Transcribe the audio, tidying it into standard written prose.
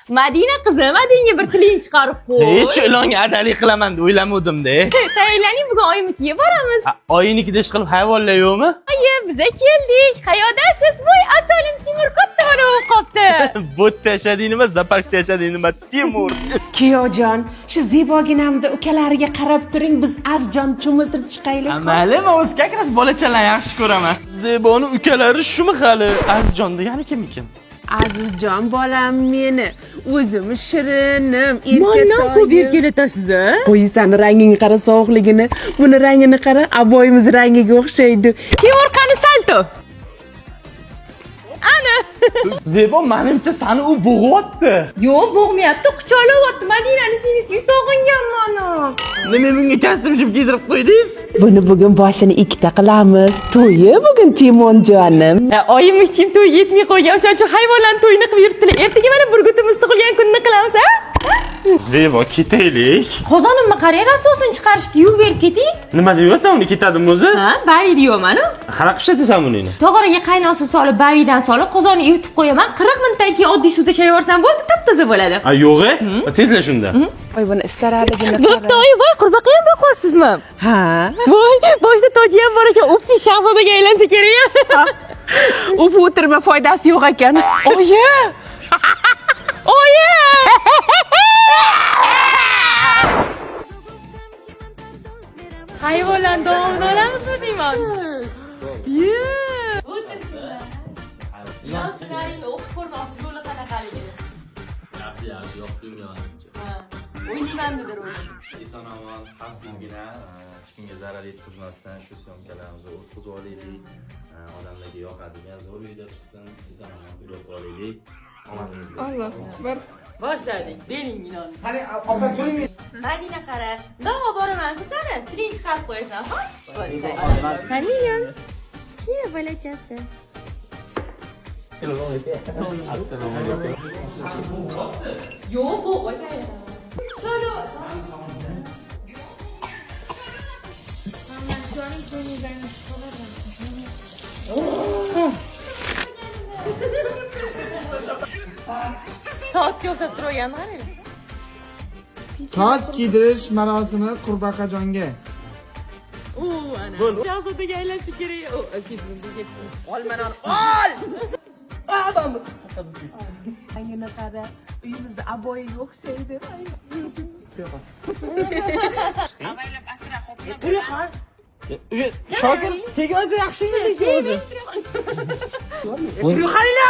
Madina qizim, adingga bir tiling chiqarib qo'y. Hech ilonga adalik qilaman deb o'ylamadim-da. Tayyorlaning, bugun oyimnikiga boramiz. Oyinnikida ish qilib hayvonlar yo'qmi? Oyi, biza keldik. Qayerdasiz? Voy, asolim Timur katta bo'lib qopti. Botda yashading nima, zaparkda yashading nima, Timur. Kuyojon, shu zeboginamda ukalariga qarab turing, biz azjon cho'miltirib chiqaylik. Mayli, men o'z kakras bolachalarni yaxshi ko'raman. Zeboni ukalari shumi hali? Azjon degani kim ekan? Azizjon bolam meni, o'zim shirinim, Mandan ko'p erkatoyim. erkalatasiz, a? Qo'ysan rangini qara, sovuqligini. Buni rangini qara, aboyimiz rangiga o'xshaydi. Timur qani salto? Ana. Zebo, menimcha seni u bo'g'yapti. Yo'q, bo'g'mayapti, quchoqlayapti. Madinani sinisi sog'inganman. Nima bunga kostyum kiydirib qo'ydingiz? Buni bugun boshini ikkita qilamiz. To'yi bugun Timonjonim. Oyim ishim to'y yetmay qo'ygan, o'shaning uchun hayvonlarni to'yini qilib yuribdilar. Ertaga mana burgutimiz tug'ilgan kunni qilamiz, a? Zebo, ketaylik. Qozonimni qarang, asosini chiqarishib yuvib berib keting. Nima deyapsan, uni ketadimi o'zi? Ha, bavi deyapman-ku. Qanaqa ishlatasan buni? Tog'oraga qaynosi solib, bavidan solib, qozonni yutib qo'yaman. 40 minutdan keyin oddiy suvda shayvorsam bo'ldi, top-toza bo'ladi. A, yo'q-e? Tezla shunda. Voy, buni istararligini Bo'pti, oyi, voy, qurbaqa ham boqasizmi? Ha. Voy, boshida toji ham bor ekan, upsi shahzodaga aylansa kerak. O'p o'tirma, foydasi yo'q ekan. Oyi! Oyi! Hayvonlarni davomini olamizmi deyman? Yoshlaringni o'qib ko'rmoqchi, yo'li qanaqaligini. Yaxshi, yo'q, O'ynaymanmidir o'zi. Eson-omon, xavfsizgina, hech kimga zarar yetkazmasdan shu syomkalarimizni o'tkazib olaylik. Odamlarga yoqadigan zo'r uyda chiqsin, eson-omon uylab olaylik. Omadingizga. Alloh akbar. Boshladik, belingni olib. Qani, opa turing. Madina qara. Davo boraman desana, tiling chiqarib qo'yasan, xo'sh? Familiyam. Kichkina bolachasi. Yo'q, bu o'tay. Chalo. Soatga o'xshab turganman. Toj kiydirish marosimi qurbaqajonga. Ana. Shahzodaga aylansa kerak. Ol mana ol. Rangini qara, uyimizda aboyiga o'xshaydi. Avaylab asra qo'pla. Shokir, tegmasa yaxshimi lekin o'zi? Yuqarila!